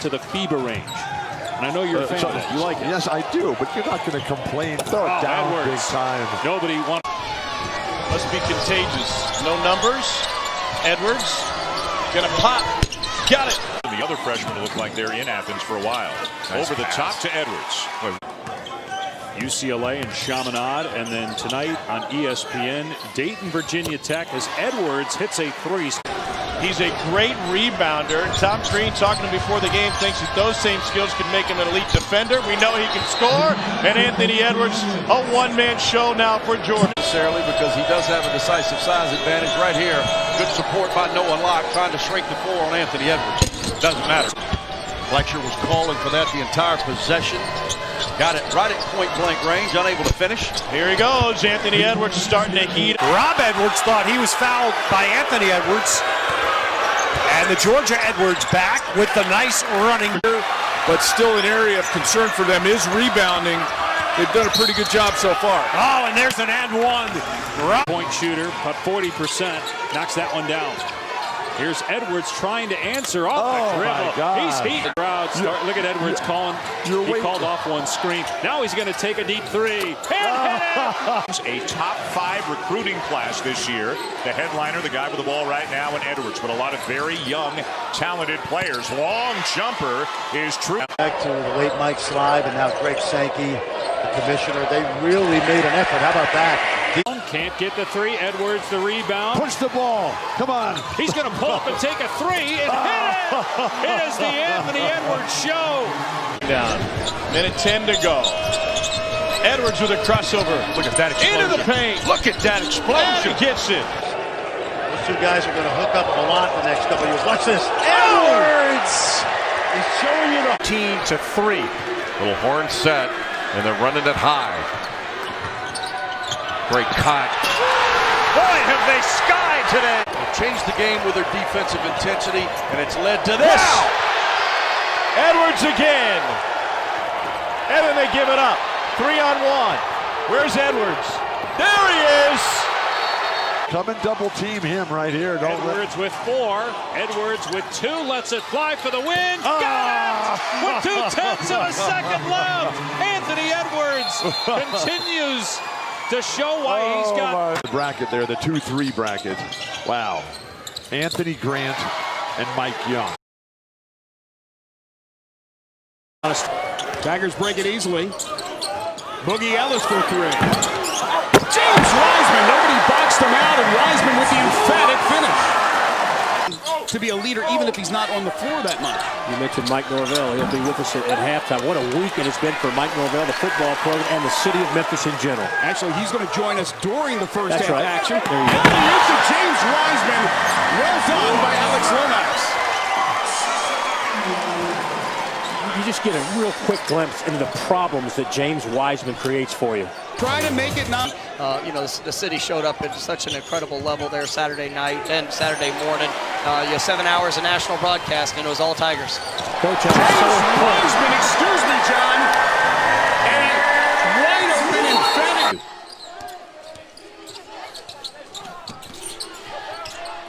to the FIBA range. And I know you're a fan of that. You like it? Yes, I do, but you're not going to complain. Throw it down big time. Nobody wants. Must be contagious. No numbers. Edwards gonna pop. Got it. The other freshmen look like they're in Athens for a while. Nice over pass. The top to Edwards. UCLA and Chaminade, and then tonight on ESPN, Dayton, Virginia Tech, as Edwards hits a three. He's a great rebounder. Tom Crean, talking to him before the game, thinks that those same skills can make him an elite defender. We know he can score. And Anthony Edwards, a one-man show now for Georgia. Necessarily, because he does have a decisive size advantage right here. Good support by Noah Locke, trying to shrink the floor on Anthony Edwards. Doesn't matter. Fletcher was calling for that the entire possession. Got it right at point-blank range, unable to finish. Here he goes. Anthony Edwards starting to heat. Rob Edwards thought he was fouled by Anthony Edwards. And the Georgia Edwards back with the nice running. But still an area of concern for them is rebounding. They've done a pretty good job so far. Oh, and there's an and one. Point shooter, but 40%. Knocks that one down. Here's Edwards trying to answer off the dribble. My God. He's heating. Look at Edwards calling. He called off one screen. Now he's going to take a deep three. A top 5 recruiting class this year. The headliner, the guy with the ball right now, and Edwards. But a lot of very young, talented players. Long jumper is true. Back to the late Mike Slive and now Greg Sankey, the commissioner. They really made an effort. How about that? Can't get the three. Edwards the rebound. Push the ball. Come on. He's going to pull up and take a three and hit it. It is the Anthony Edwards show. Down. Minute 10 to go. Edwards with a crossover. Look at that explosion. Into the paint. Look at that explosion. He gets it. Those two guys are going to hook up a lot the next couple of years. Watch this. Edwards is showing you the 15 to 3. Little horn set, and they're running it high. Great cut. Boy, have they skied today. They've changed the game with their defensive intensity, and it's led to this. Wow. Edwards again. And then they give it up. 3-on-1. Where's Edwards? There he is. Come and double team him right here. Don't Edwards with 4. Edwards with 2. Lets it fly for the win. Got it! With 2/10 of a second left. Anthony Edwards continues to show why he's got the bracket there, the 2-3 bracket. Wow. Anthony Grant and Mike Young. Tigers break it easily. Boogie Ellis for 3. James Wiseman, nobody boxed him out, and Wiseman with the emphatic finish. To be a leader, even if he's not on the floor that much. You mentioned Mike Norvell. He'll be with us at halftime. What a week it has been for Mike Norvell, the football program, and the city of Memphis in general. Actually, he's going to join us during the first half action. There you go. And James Wiseman. Well done by Alex Lomax. You just get a real quick glimpse into the problems that James Wiseman creates for you. Try to make it not. You know, the city showed up at such an incredible level there Saturday night and Saturday morning. You have 7 hours of national broadcast, and it was all Tigers. Coach, James Wiseman, excuse me, John. And wide open, emphatic.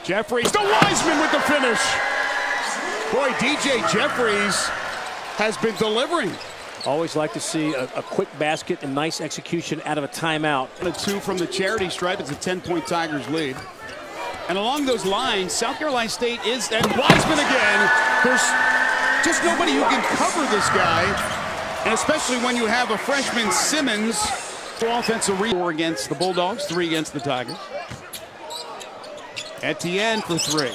Jeffries to Wiseman with the finish. Boy, DJ Jeffries has been delivering. Always like to see a quick basket and nice execution out of a timeout. A 2 from the charity stripe. It's a 10-point Tigers lead. And along those lines, South Carolina State is, and Wiseman again. There's just nobody who can cover this guy. And especially when you have a freshman Simmons. Offensive 4 against the Bulldogs, 3 against the Tigers. Etienne for 3.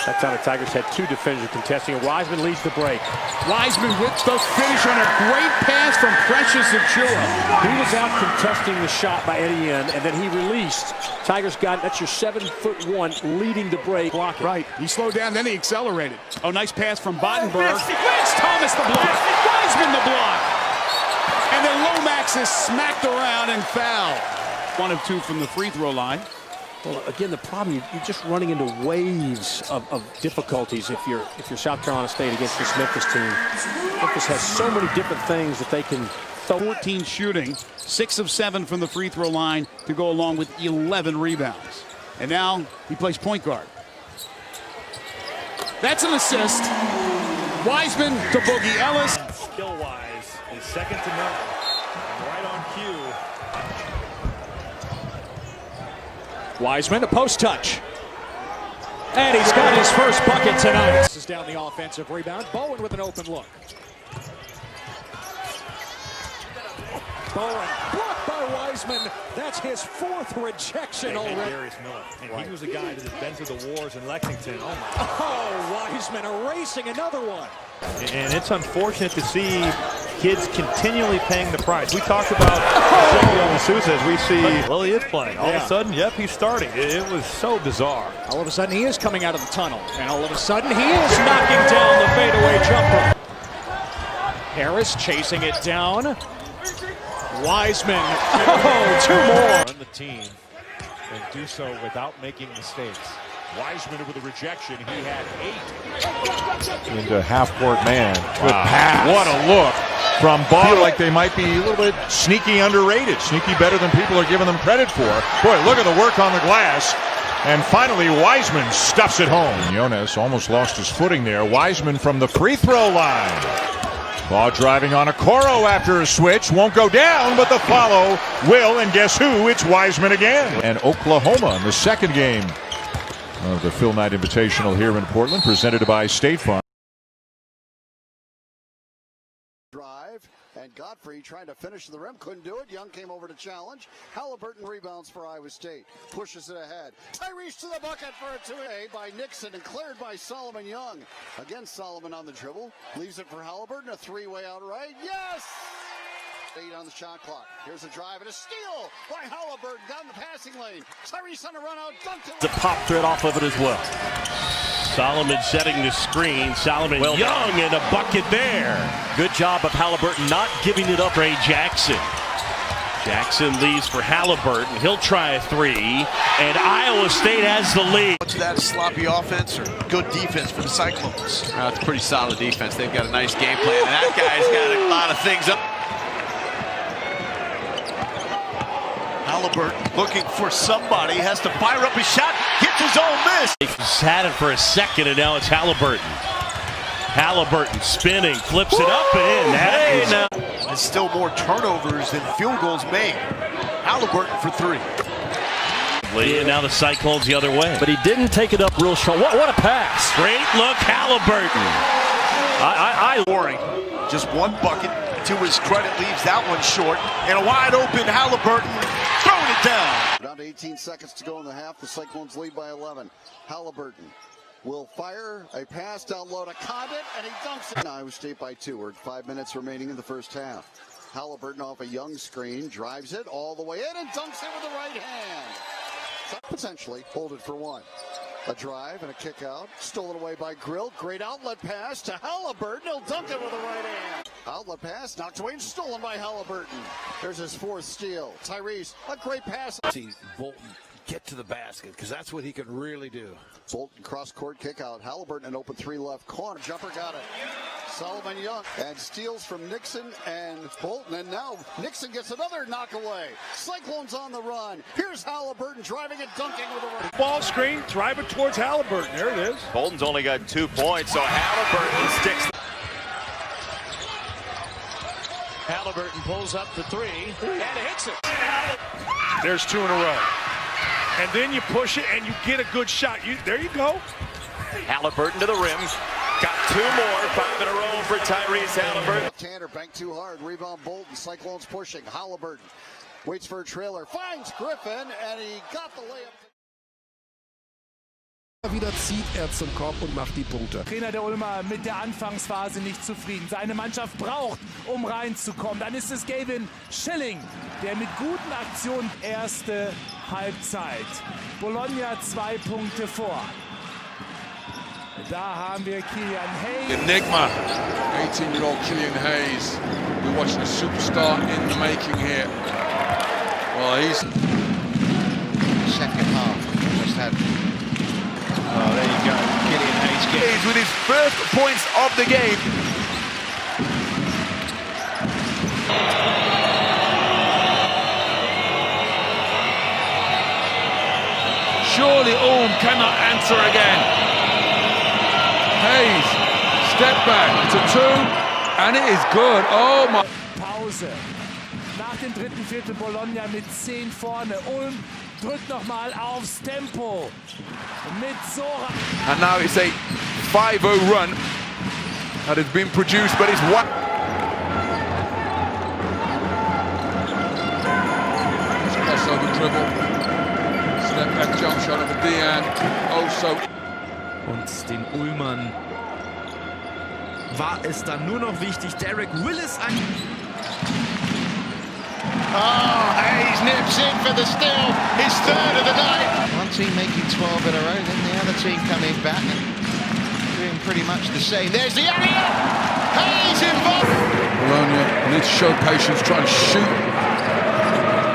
That's how the Tigers had 2 defenders contesting, and Wiseman leads the break. Wiseman with the finish on a great pass from Precious Achiuwa. He was out contesting the shot by Etienne, and then he released. Tigers got it. That's your 7'1" leading the break. Block it. Right. He slowed down, then he accelerated. Oh, nice pass from Bottenberg. Lance Thomas the block. Wiseman the block. And then Lomax is smacked around and fouled. 1 of 2 from the free throw line. Well, again, the problem, you're just running into waves of difficulties if you're South Carolina State against this Memphis team. Memphis has so many different things that they can throw. 14 shooting, 6 of 7 from the free throw line to go along with 11 rebounds. And now he plays point guard. That's an assist. Wiseman to Boogie Ellis. Skill-wise is second to none. Right on cue. Wiseman, a post touch. And he's got his first bucket tonight. This is down the offensive rebound. Bowen with an open look. Bowen blocked by Wiseman. That's his fourth rejection already. Darius Miller. And he was a guy that has been through the wars in Lexington. Oh, my. Oh, Wiseman erasing another one. And it's unfortunate to see kids continually paying the price. We talked about Sousa as we see, well, he is playing. All of a sudden, yep, he's starting. It was so bizarre. All of a sudden, he is coming out of the tunnel. And all of a sudden, he is knocking down the fadeaway jumper. Harris chasing it down. Wiseman, oh, two more. Run the team and do so without making mistakes. Wiseman with a rejection. He had 8. Into half-court man. Good pass. What a look from Ball. Feel like they might be a little bit sneaky underrated. Sneaky better than people are giving them credit for. Boy, look at the work on the glass. And finally, Wiseman stuffs it home. Jonas almost lost his footing there. Wiseman from the free throw line. Ball driving on Okoro after a switch. Won't go down, but the follow will. And guess who? It's Wiseman again. And Oklahoma in the second game of the Phil Knight Invitational here in Portland, presented by State Farm. Drive, and Godfrey trying to finish the rim, couldn't do it. Young came over to challenge. Halliburton rebounds for Iowa State, pushes it ahead. Tyrese to the bucket for a 2A by Nixon and cleared by Solomon Young. Again, Solomon on the dribble, leaves it for Halliburton, a three-way outright. Yes! 8 on the shot clock. Here's a drive and a steal by Halliburton down the passing lane. Tyrese on a run out, dunked it. The pop thread off of it as well. Solomon setting the screen. Solomon Young and a bucket there. Good job of Halliburton not giving it up. Ray Jackson. Jackson leaves for Halliburton. He'll try a three, and Iowa State has the lead. Much of that is sloppy offense or good defense for the Cyclones? It's pretty solid defense. They've got a nice game plan, and that guy's got a lot of things up. Halliburton looking for somebody, has to fire up his shot, gets his own miss. He's had it for a second, and now it's Halliburton. Halliburton spinning, flips it up and in. There's still more turnovers than field goals made. Halliburton for 3. And now the Cyclones the other way. But he didn't take it up real short. What a pass. Great look, Halliburton. Boring. Just one bucket. To his credit, leaves that one short. And a wide open Halliburton throwing it down. Down to 18 seconds to go in the half. The Cyclones lead by 11. Halliburton will fire a pass down low to Condit, and he dunks it. Iowa State by 2. We're at 5 minutes remaining in the first half. Halliburton off a Young screen, drives it all the way in and dunks it with the right hand. Potentially hold it for 1. A drive and a kick out. Stolen away by Grill. Great outlet pass to Halliburton. He'll dunk it with the right hand. Outlet pass knocked away and stolen by Halliburton. There's his 4th steal. Tyrese, a great pass. See Bolton get to the basket because that's what he can really do. Bolton cross-court kick out. Halliburton an open 3 left corner. Jumper got it. Solomon Young and steals from Nixon and Bolton, and now Nixon gets another knockaway. Cyclones on the run. Here's Halliburton driving and dunking with a right. Ball screen, drive it towards Halliburton. There it is. Bolton's only got 2 points, so Halliburton sticks. Halliburton pulls up the 3 and hits it. There's 2 in a row. And then you push it and you get a good shot. There you go. Halliburton to the rim. Got 2 more, 5 in a row for Tyrese Halliburton. Tanner banked too hard. Rebound Bolton. Cyclones pushing. Halliburton waits for a trailer. Finds Griffin, and he got the layup. Wieder zieht zum Korb und macht die Punkte. Trainer der Ulmer mit der Anfangsphase nicht zufrieden. Seine Mannschaft braucht, reinzukommen. Dann ist es Gavin Schilling, der mit guten Aktionen erste Halbzeit. Bologna 2 Punkte vor. Da haben wir Killian Hayes. Enigma, 18-year-old Killian Hayes. We're watching a superstar in the making here. Well, he's second half. Almost had. Oh, there you go. Killian Hayes with his first points of the game. surely Ohm cannot answer again. Hayes, step back, it's a 2, and it is good. Oh my. Pause. Nach dem dritten Viertel Bologna mit 10 vorne. Ulm drückt nochmal aufs Tempo. Mit Sora. And now it's a 5-0 run that has been produced, but it's one. Crossover dribble. Step back jump shot of Dian. Oh, so. Und den Ulmern war es dann nur noch wichtig, Derek Willis an. Oh, Hayes nips in for the steal. His third of the night. One team making 12 in a row, then the other team coming back and doing pretty much the same. There's the alley-oop. Hayes involved. Bologna needs to show patience, try and shoot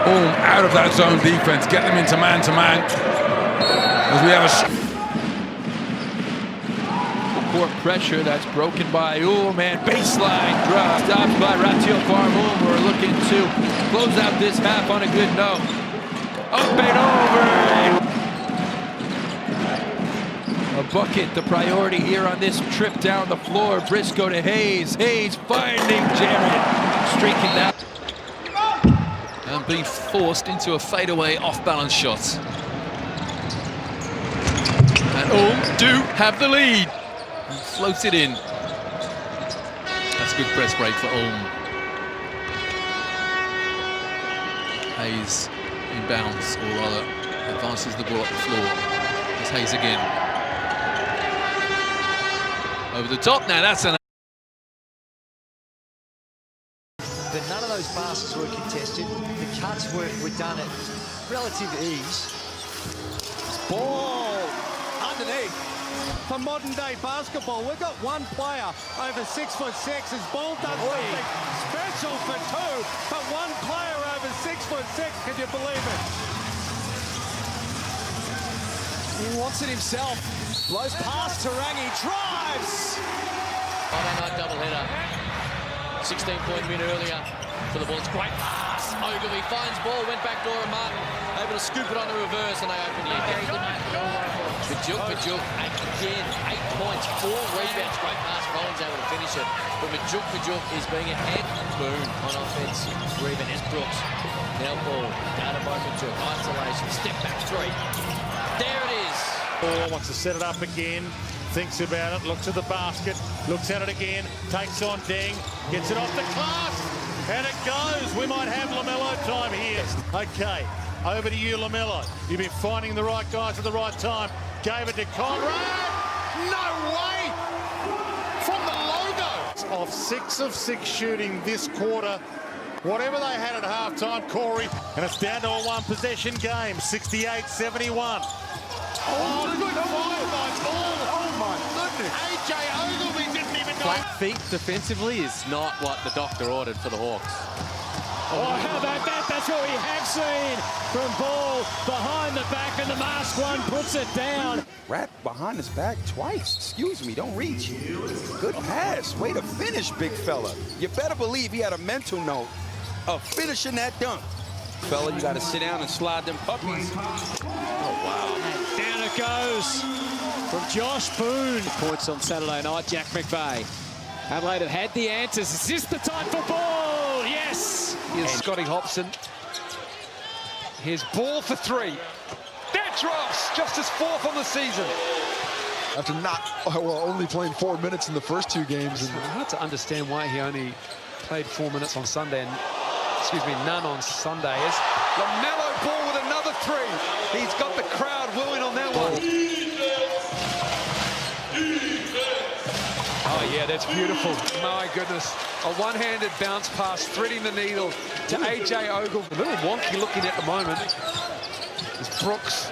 Ulm out of that zone defense, get them into man-to-man. As we have a court pressure that's broken by Ulm, and baseline drop stopped by Ratio Farm. Ulm are looking to close out this half on a good note. Up and over. A bucket, the priority here on this trip down the floor. Briscoe to Hayes. Hayes finding Jared, streaking that. And being forced into a fadeaway off-balance shot. And Ulm do have the lead. And floats it in. That's a good press break for Ulm. Hayes inbounds, or rather advances the ball up the floor. There's Hayes again. Over the top now, that's an... But none of those passes were contested. The cuts were done at relative ease. Ball underneath. For modern day basketball, we've got one player over 6'6". His ball does something special for 2, but one player over 6'6". Can you believe it? He wants it himself. Blows past Tarangi, drives. Friday night doubleheader. 16-point win earlier for the Bulls. Great pass. Ogilvy finds ball, went back door and Martin able to scoop it on the reverse, and they open the again. Majuk, again, 8 points, 4 rebounds. Great pass. Rollins able to finish it, but Majuk is being a head boom on offense. Rebound is Brooks. Now ball, down by Majuk. Isolation, step back 3. There it is. Wants to set it up again. Thinks about it, looks at the basket, looks at it again, takes on Deng, gets it off the glass, and it goes. We might have LaMelo time here. Okay, over to you, LaMelo. You've been finding the right guys at the right time. Gave it to Conrad. No way! From the logo. Of 6 of 6 shooting this quarter. Whatever they had at halftime, Corey, and it's down to a 1-possession game, 68-71. Oh, good fire by Ball. Oh, my goodness. AJ Ogilvy didn't even know. Flat feet defensively is not what the doctor ordered for the Hawks. Oh, how about that? That's what we have seen from Ball behind the back, and the masked one puts it down. Wrapped behind his back twice. Excuse me, don't reach. Good pass. Way to finish, big fella. You better believe he had a mental note of finishing that dunk. Fella, you got to sit down and slide them puppies. Oh, wow. Down it goes from Josh Boone. Points on Saturday night, Jack McVeigh. Adelaide have had the answers. Is this the time for Ball? Yes. Here's Scotty Hobson. Here's Ball for 3. That drops just his 4th on the season. After only playing 4 minutes in the first 2 games. It's hard to understand why he only played 4 minutes on Sunday and, none on Sunday. As LaMelo Ball with another 3. He's got the crowd wooing on that one. Oh, yeah, that's beautiful. My goodness. A one-handed bounce pass, threading the needle to AJ Ogle. A little wonky looking at the moment. It's Brooks.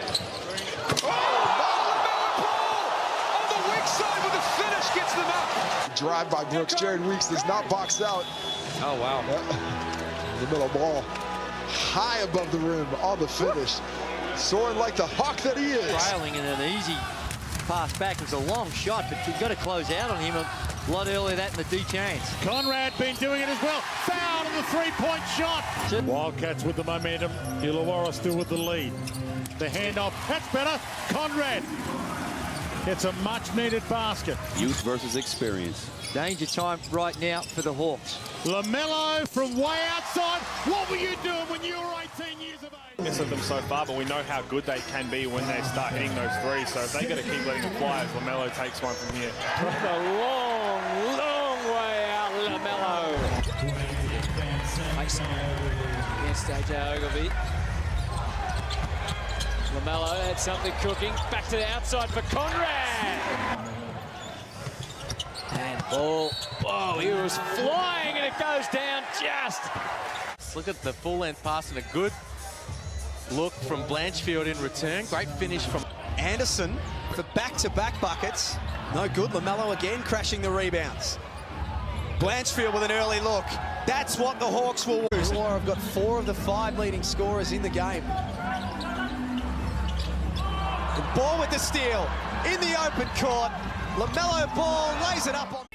On the weak side with a finish, gets them up. Drive by Brooks. Jared Weeks does not box out. Oh, wow. The middle ball high above the rim on the finish. Soaring like the hawk that he is. Trailing and an easy pass back. It was a long shot, but you've got to close out on him a lot earlier that in the D-chance. Conrad been doing it as well. Foul on the 3-point shot. Wildcats with the momentum. Illawarra still with the lead. The handoff. That's better. Conrad. It's a much-needed basket. Youth versus experience. Danger time right now for the Hawks. LaMelo from way outside. What were you doing when you were 18 years of age? Of them so far, but we know how good they can be when they start hitting those threes. So if they got to keep letting them fly, as LaMelo takes one from here. A long, long way out, LaMelo. Against AJ Ogilvy. LaMelo had something cooking. Back to the outside for Conrad. And ball. Oh, he was flying and it goes down just. Look at the full-length pass and a good look from Blanchfield in return. Great finish from Anderson for back-to-back buckets. No good. LaMelo again crashing the rebounds. Blanchfield with an early look. That's what the Hawks will lose. Have got 4 of the 5 leading scorers in the game. The ball with the steal in the open court. LaMelo ball lays it up on.